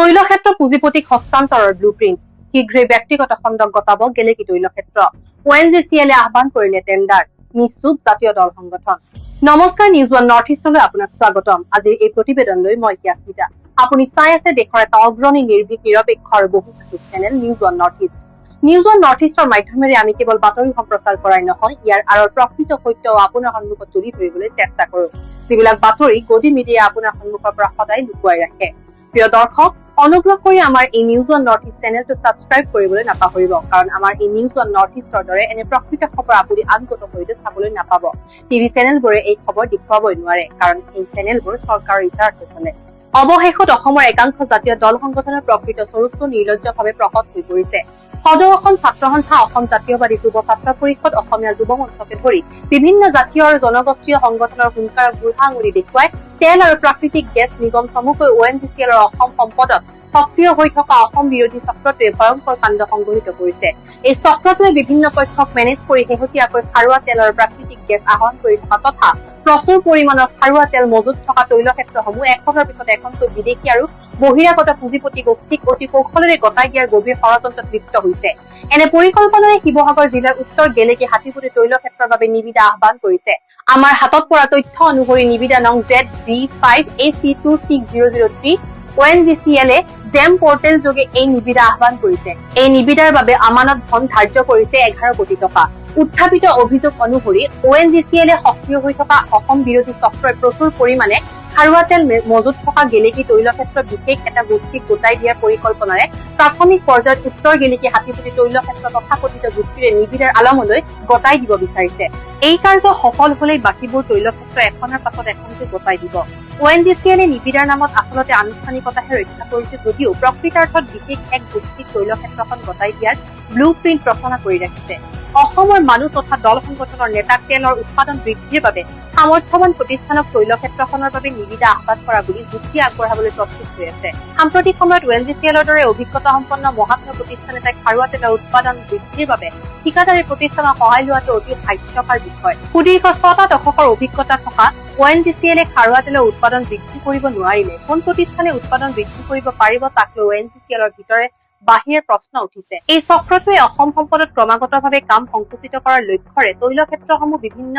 তৈলক্ষেত্ৰ পুঁজিপতিক হস্তান্তৰৰ blueprint শীঘ্ৰেই ব্যক্তিগত খণ্ডক গতাব গেলেকী তৈলক্ষেত্ৰ। ONGCL আহ্বান কৰিলে টেণ্ডাৰ, নিশ্চুপ জাতীয় দল সংগঠন। নমস্কাৰ, নিউজ ওৱান নৰ্থ ইষ্টলৈ আপোনাক স্বাগতম। আজিৰ এই প্ৰতিবেদনলৈ মই স্মিতা। আপুনি চাই আছে দেশৰ এটা অগ্ৰণী নিৰ্ভীক নিৰপেক্ষ আৰু বহুভাষিক channel news one north east. News one north ইষ্টৰ মাধ্যমেৰে আমি কেৱল বাতৰি সম্প্ৰচাৰ কৰাই নহয়, ইয়াৰ আঁৰৰ প্ৰকৃত সত্য আপোনাৰ সন্মুখত তুলি ধৰিবলৈ চেষ্টা কৰো, যিবিলাক বাতৰি গদি মিডিয়াই আপোনাৰ সন্মুখৰ পৰা সদায় লুকুৱাই ৰাখে। প্ৰিয় দৰ্শক, অনুগ্ৰহ কৰি আমাৰ এই নিউজ ওৱান নৰ্থ ইষ্ট চেনেলটো ছাবস্ক্ৰাইব কৰিবলৈ নাপাহৰিব, কাৰণ আমাৰ এই নিউজ ওৱান নৰ্থ ইষ্টৰ দৰে এনে প্ৰকৃত খবৰ আপুনি আনকত হয়তো চাবলৈ নাপাব। টিভি চেনেলবোৰে এই খবৰ দেখুৱাবই নোৱাৰে, কাৰণ এই চেনেলবোৰ চৰকাৰৰ ইচ্ছাৰ্থে চলে। অৱশেষত অসমৰ একাংশ জাতীয় দল সংগঠনৰ প্ৰকৃত স্বৰূপটো নিৰ্লজ্জভাৱে প্ৰকট হৈ পৰিছে। সদৌ অসম ছাত্ৰ সন্থা, অসম জাতীয়বাদী যুৱ ছাত্ৰ পৰিষদ, অসমীয়া যুৱ মঞ্চকে ধৰি বিভিন্ন জাতীয় আৰু জনগোষ্ঠীয় সংগঠনৰ হুংকাৰক বুঢ়া আঙুলি দেখুৱাই তেল আৰু প্ৰাকৃতিক গেছ নিগম চমুকৈ ONGCLৰ অসম সম্পদত সক্ৰিয় হৈ থকা অসম বিৰোধী চক্ৰটোৱে ভয়ংকৰ কাণ্ড সংঘটিত কৰিছে। এই চক্ৰটোৱে বিভিন্ন পক্ষক মেনেজ কৰি শেহতীয়াকৈ খাৰুৱা তেল আৰু প্ৰাকৃতিক গেছ আহৰণ কৰি থকা তথা প্ৰচুৰ পৰিমাণৰ খাৰুৱা তেল মজুত থকা তৈলক্ষেত্ৰসমূহ এখনৰ পিছত এখনকৈ বিদেশী আৰু বহিৰাগত পুঁজিপতি গোষ্ঠীক অতি কৌশলেৰে গতাই দিয়াৰ গভীৰ ষড়যন্ত্ৰত লিপ্ত হৈছে। এনে পৰিকল্পনাৰে শিৱসাগৰ জিলাৰ উত্তৰ গেলেকী হাতীপুতি তৈলক্ষেত্ৰৰ বাবে নিবিদা আহ্বান কৰিছে। আমাৰ হাতত পৰা তথ্য অনুসৰি নিবিদা নং ZB5AC26003 ONGCL জেম পৰ্টেল যোগে এই নিবিদা আহ্বান কৰিছে। এই নিবিদাৰ বাবে আমানত ধন ধাৰ্য কৰিছে 11 কোটি টকা। উত্থাপিত অভিযোগ অনুসৰি ONGCL সক্ৰিয় হৈ থকা অসম বিৰোধী চক্ৰই প্ৰচুৰ পৰিমাণে খাৰুৱা তেল মজুত থকা গেলেকী তৈলক্ষেত্ৰ বিশেষ এটা গোষ্ঠীক গোটাই দিয়াৰ পৰিকল্পনাৰে প্ৰাথমিক পৰ্যায়ত উত্তৰ গেলেকী হাতীপুতি তৈলক্ষেত্ৰ তথাকথিত যুক্তিৰে নিবিদাৰ আলমলৈ গতাই দিব বিচাৰিছে। এই কাৰ্য সফল হলেই বাকীবোৰ তৈলক্ষেত্ৰ এখনৰ পাছত এখনকৈ গতাই দিব। ONGCL নিবিদাৰ নামত আচলতে আনুষ্ঠানিকতাহে ৰক্ষা কৰিছে যদিও প্ৰকৃতাৰ্থত বিশেষ এক গোষ্ঠীক তৈলক্ষেত্ৰখন গতাই দিয়াৰ ব্লুপ্ৰিণ্ট ৰচনা কৰি ৰাখিছে। অসমৰ মানুহ তথা দল সংগঠনৰ নেতাক তেলৰ উৎপাদন বৃদ্ধিৰ বাবে সামৰ্থ্যৱান প্ৰতিষ্ঠানক তৈলক্ষেত্ৰখনৰ বাবে নিবিদা আহ্বান কৰা বুলি যুক্তি আগবঢ়াবলৈ প্ৰস্তুত হৈ আছে। সাম্প্ৰতিক সময়ত ONGCLৰ দৰে অভিজ্ঞতা সম্পন্ন মহাত্ম প্ৰতিষ্ঠান এটাই খাৰুৱা তেলৰ উৎপাদন বৃদ্ধিৰ বাবে ঠিকাদাৰী প্ৰতিষ্ঠানৰ সহায় লোৱাটো অতি হাস্যকৰ বিষয়। সুদীৰ্ঘ 6টা দশকৰ অভিজ্ঞতা থকা ONGCL খাৰুৱা তেলৰ উৎপাদন বৃদ্ধি কৰিব নোৱাৰিলে কোন প্ৰতিষ্ঠানে উৎপাদন বৃদ্ধি কৰিব পাৰিব, তাক লৈ ONGCLৰ ভিতৰে বাহিৰে প্ৰশ্ন উঠিছে। এই চক্ৰটোৱে অসম সম্পদত ক্ৰমাগতভাৱে কাম সংকুচিত কৰাৰ লক্ষ্যৰে তৈলক্ষেত্ৰসমূহ বিভিন্ন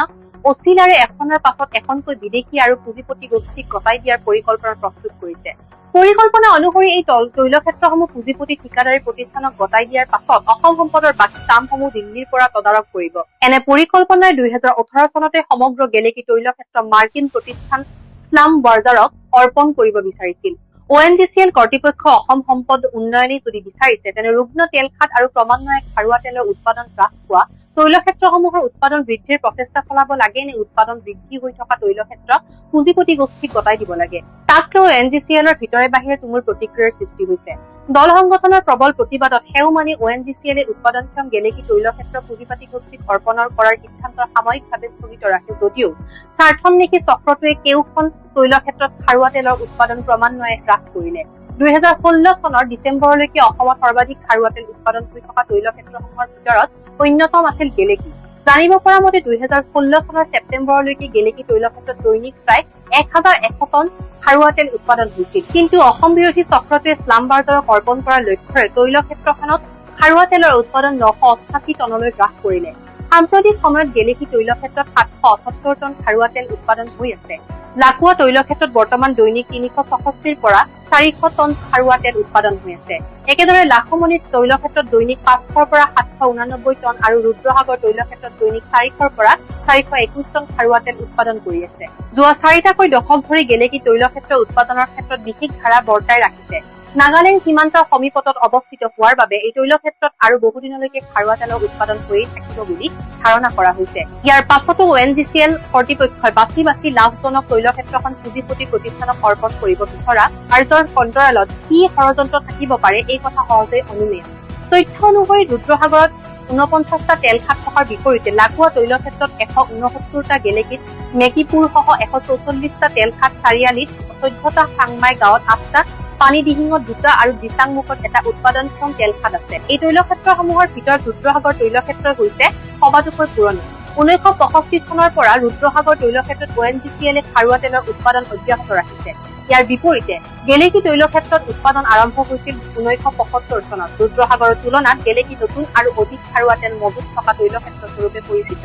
অচিলাৰে এখনৰ পাছত এখনকৈ বিদেশী আৰু পুঁজিপতি গোষ্ঠীক গতাই দিয়াৰ পৰিকল্পনা প্ৰস্তুত কৰিছে। পৰিকল্পনা অনুসৰি এই তৈলক্ষেত্ৰসমূহ পুঁজিপতি ঠিকাদাৰী প্ৰতিষ্ঠানক গতাই দিয়াৰ পাছত অসম সম্পদৰ বাকী কামসমূহ দিল্লীৰ পৰা তদাৰক কৰিব। এনে পৰিকল্পনাই 2018 চনতে সমগ্ৰ গেলেকী তৈলক্ষেত্ৰ মাৰ্কিন প্ৰতিষ্ঠান স্লাম বাৰ্জাৰক অৰ্পণ কৰিব বিচাৰিছিল। ONGCL কৰ্তৃপক্ষ অসম সম্পদ উন্নয়নে যদি বিচাৰিছে, তেনে ৰুগ্ন তেল খাত আৰু ক্ৰমান্বয়ে খাৰুৱা তেলৰ উৎপাদন হ্ৰাস পোৱা তৈলক্ষেত্ৰসমূহৰ উৎপাদন বৃদ্ধিৰ প্ৰচেষ্টা চলাব লাগে নে উৎপাদন বৃদ্ধি হৈ থকা তৈলক্ষেত্ৰ পুঁজিপতি গোষ্ঠীক গতাই দিব লাগে, তাক লৈ ONGCLৰ ভিতৰে বাহিৰে তুমুল প্ৰতিক্ৰিয়াৰ সৃষ্টি হৈছে। দল সংগঠনৰ প্ৰবল প্ৰতিবাদত সেও মানি ONGCL উৎপাদনক্ষম গেলেকী তৈলক্ষেত্ৰ পুঁজিপতি গোষ্ঠীক অৰ্পণৰ কৰাৰ সিদ্ধান্ত সাময়িকভাৱে স্থগিত ৰাখে যদিও স্বাৰ্থন্বেষী চক্ৰটোৱে কেওখন তৈলক্ষেত্ৰত খাৰুৱা তেলৰ উৎপাদন ক্ৰমান্বয়ে হ্ৰাস কৰিলে। 2016 চনৰ ডিচেম্বৰলৈকে অসমত সৰ্বাধিক খাৰুৱা তেল উৎপাদন হৈ থকা তৈলক্ষেত্ৰসমূহৰ ভিতৰত অন্যতম আছিল গেলেকী। জানিব পৰা মতে 2016 চনৰ ছেপ্টেম্বৰলৈকে গেলেকী তৈলক্ষেত্ৰত দৈনিক প্ৰায় 1100 টন খাৰুৱা তেল উৎপাদন হৈছিল। কিন্তু অসম বিৰোধী চক্ৰটোৱে স্লাম বাৰ্জাৰক অৰ্পণ কৰাৰ লক্ষ্যৰে তৈলক্ষেত্ৰখনত খাৰুৱা তেলৰ উৎপাদন 988 টনলৈ হ্ৰাস কৰিলে। সাম্প্ৰতিক সময়ত গেলেকী তৈলক্ষেত্ৰত 778 টন খাৰুৱা তেল উৎপাদন হৈ আছে। লাকুৱা তৈলক্ষেত্ৰত বৰ্তমান দৈনিক 366 পৰা 400 টন খাৰুৱা তেল উৎপাদন হৈ আছে। একেদৰে লাখমণি তৈলক্ষেত্ৰত দৈনিক 500 পৰা 789 টন আৰু ৰুদ্ৰসাগৰ তৈলক্ষেত্ৰত দৈনিক 400 পৰা 421 টন খাৰুৱা তেল উৎপাদন কৰি আছে। যোৱা 4টাকৈ দশক ধৰি গেলেকী তৈলক্ষেত্ৰ উৎপাদনৰ ক্ষেত্ৰত বিশেষ ধাৰা বৰ্তাই ৰাখিছে। নাগালেণ্ড সীমান্তৰ সমীপত অৱস্থিত হোৱাৰ বাবে এই তৈলক্ষেত্ৰত আৰু বহুদিনলৈকে খাৰুৱা তেলৰ উৎপাদন হৈয়ে থাকিব বুলি ধাৰণা কৰা হৈছে। ইয়াৰ পাছতো ONGCL কৰ্তৃপক্ষই বাছি বাছি লাভজনক তৈলক্ষেত্ৰখন পুঁজিপতি প্ৰতিষ্ঠানক অৰ্পণ কৰিব বিচৰা কাৰ্যৰ অন্তৰালত কি ষড়যন্ত্ৰ থাকিব পাৰে, এই কথা সহজেই অনুমেয়। তথ্য অনুসৰি ৰুদ্ৰসাগৰত 49টা তেল খাত থকাৰ বিপৰীতে লাকুৱা তৈলক্ষেত্ৰত 169টা, গেলেকীত মেকিপুৰসহ 144টা তেল খাত, চাৰিআলিত 14টা, চাংমাই গাঁৱত 8টা, পানীদিহিঙত 2টা আৰু দিচাংমুখত এটা উৎপাদনক্ষম তেল খাত আছে। এই তৈলক্ষেত্ৰসমূহৰ ভিতৰত ৰুদ্ৰসাগৰ তৈলক্ষেত্ৰ হৈছে সবাতোকৈ পুৰণি। 1965 চনৰ পৰা ৰুদ্ৰসাগৰ তৈলক্ষেত্ৰত ONGCL-এ খাৰুৱা তেলৰ উৎপাদন অব্যাহত ৰাখিছে। ইয়াৰ বিপৰীতে গেলেকী তৈলক্ষেত্ৰত উৎপাদন আৰম্ভ হৈছিল 1975 চনত। ৰুদ্ৰসাগৰৰ তুলনাত গেলেকী নতুন আৰু অধিক খাৰুৱা তেল মজুত থকা তৈলক্ষেত্ৰ স্বৰূপে পৰিচিত।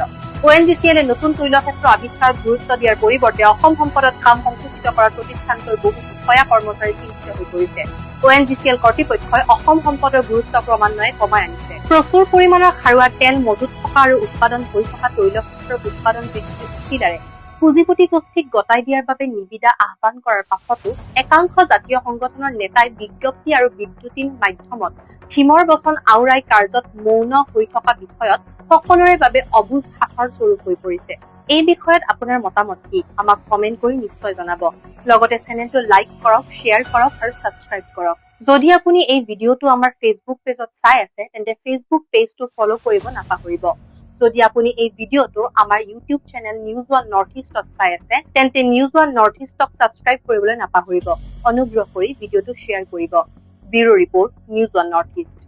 ONGCL-এ নতুন তৈলক্ষেত্ৰ আৱিষ্কাৰত গুৰুত্ব দিয়াৰ পৰিৱৰ্তে অসম সম্পদত কাম সংকুচিত কৰাৰ প্ৰতিষ্ঠানটোৰ বহু বিষয়া কৰ্মচাৰী চিন্তিত হৈ পৰিছে। ONGCL কৰ্তৃপক্ষই অসম সম্পদৰ গুৰুত্ব ক্ৰমান্বয়ে কমাই আনিছে। প্ৰচুৰ পৰিমাণৰ খাৰুৱা তেল মজুত থকা আৰু উৎপাদন হৈ থকা তৈলক্ষেত্ৰৰ উৎপাদন বৃদ্ধিৰ উচিলাৰে পুঁজিপতি গোষ্ঠীক গতাই দিয়াৰ বাবে নিবিদা আহ্বান কৰাৰ পাছতো একাংশ জাতীয় সংগঠনৰ নেতাই বিজ্ঞপ্তি আৰু বিদ্যুতিন মাধ্যমত ভীমৰ বচন আওৰাই কাৰ্যত মৌন হৈ থকা বিষয়ত সকলোৰে বাবে অবুজ হাতৰ স্বৰূপ হৈ পৰিছে। এই বিষয়ত আপোনাৰ মতামত কি? আমাক কমেন্ট কৰি নিশ্চয় জনাব। লগতে চেনেলটো লাইক কৰক, শ্বেয়াৰ কৰক আৰু ছাবস্ক্ৰাইব কৰক। যদি আপুনি এই ভিডিঅ'টো আমাৰ ফেচবুক পেজত চাই আছে তেন্তে ফেচবুক পেজটো ফলো কৰিব নাপাহৰিব। যদি আপুনি এই ভিডিঅ'টো আমাৰ YouTube channel news one north ইষ্টত চাই আছে তেন্তে নিউজ ওৱান নৰ্থ ইষ্টক ছাবস্ক্ৰাইব কৰিবলৈ নাপাহৰিব। অনুগ্ৰহ কৰি ভিডিঅ'টো শ্বেয়াৰ কৰিব। Bureau' report, news one north east.